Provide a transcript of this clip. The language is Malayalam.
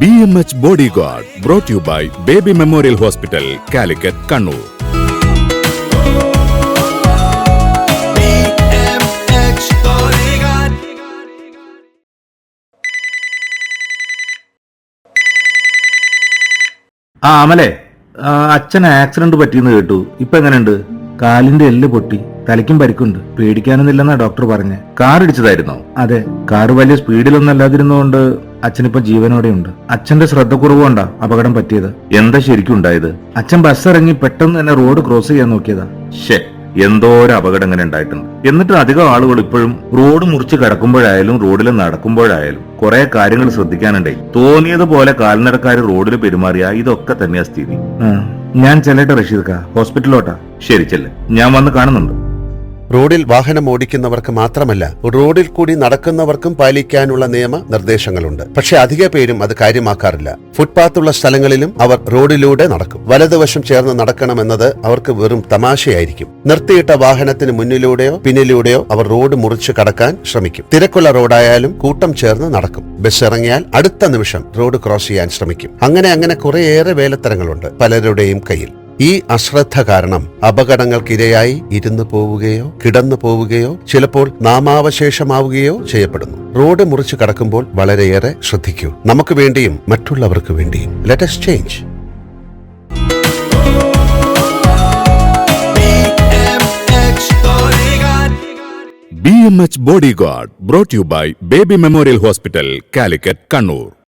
BMH Bodyguard, brought to you by Baby Memorial Hospital, Calicut, Kannur. BMH Bodyguard. അമലേ, അച്ഛൻ ആക്സിഡന്റ് പറ്റിയെന്ന് കേട്ടു. ഇപ്പൊ എങ്ങനെയുണ്ട്? കാലിന്റെ എല്ല് പൊട്ടി, തലയ്ക്കും പരിക്കുണ്ട്. പേടിക്കാനൊന്നുമില്ലെന്നാ ഡോക്ടർ പറഞ്ഞേ. കാർ ഇടിച്ചതായിരുന്നോ? അതെ, കാറ് വലിയ സ്പീഡിലൊന്നും അല്ലാതിരുന്നോണ്ട് അച്ഛനിപ്പോ ജീവനോടെ ഉണ്ട്. അച്ഛന്റെ ശ്രദ്ധക്കുറവുകൊണ്ടാ അപകടം പറ്റിയത്. എന്താ ശരിക്കും ഉണ്ടായത്? അച്ഛൻ ബസ് ഇറങ്ങി പെട്ടെന്ന് തന്നെ റോഡ് ക്രോസ് ചെയ്യാൻ നോക്കിയതാ. എന്തോരം അപകടം ഇങ്ങനെ ഉണ്ടായിട്ടുണ്ട്. എന്നിട്ട് അധികം ആളുകൾ ഇപ്പോഴും റോഡ് മുറിച്ച് കിടക്കുമ്പോഴായാലും റോഡിൽ നടക്കുമ്പോഴായാലും കുറെ കാര്യങ്ങൾ ശ്രദ്ധിക്കാനുണ്ടേ. തോന്നിയതുപോലെ കാൽനടക്കാര് റോഡിൽ പെരുമാറിയ ഇതൊക്കെ തന്നെയാ സ്ഥിതി. ഞാൻ ചെല്ലട്ടെ റഷീദ്, ഹോസ്പിറ്റലിലോട്ടാ. ശരി, ചെല്ല്, ഞാൻ വന്ന് കാണുന്നുണ്ട്. റോഡിൽ വാഹനം ഓടിക്കുന്നവർക്ക് മാത്രമല്ല, റോഡിൽ കൂടി നടക്കുന്നവർക്കും പാലിക്കാനുള്ള നിയമ നിർദ്ദേശങ്ങളുണ്ട്. പക്ഷെ അധിക പേരും അത് കാര്യമാക്കാറില്ല. ഫുട്പാത്തുള്ള സ്ഥലങ്ങളിലും അവർ റോഡിലൂടെ നടക്കും. വലതുവശം ചേർന്ന് നടക്കണമെന്നത് അവർക്ക് വെറും തമാശയായിരിക്കും. നിർത്തിയിട്ട വാഹനത്തിന് മുന്നിലൂടെയോ പിന്നിലൂടെയോ അവർ റോഡ് മുറിച്ച് കടക്കാൻ ശ്രമിക്കും. തിരക്കുള്ള റോഡായാലും കൂട്ടം ചേർന്ന് നടക്കും. ബസ് ഇറങ്ങിയാൽ അടുത്ത നിമിഷം റോഡ് ക്രോസ് ചെയ്യാൻ ശ്രമിക്കും. അങ്ങനെ കുറേയേറെ വേലത്തരങ്ങളുണ്ട് പലരുടെയും കയ്യിൽ. ഈ അശ്രദ്ധ കാരണം അപകടങ്ങൾക്കിരയായി ഇരുന്നു പോവുകയോ കിടന്നു പോവുകയോ ചിലപ്പോൾ നാമാവശേഷമാവുകയോ ചെയ്യപ്പെടുന്നു. റോഡ് മുറിച്ചു കടക്കുമ്പോൾ വളരെയേറെ ശ്രദ്ധിക്കൂ. നമുക്ക് വേണ്ടിയും മറ്റുള്ളവർക്ക് വേണ്ടിയും. Let us change. BMH Bodyguard, brought to you by Baby Memorial Hospital, Calicut, Kannur.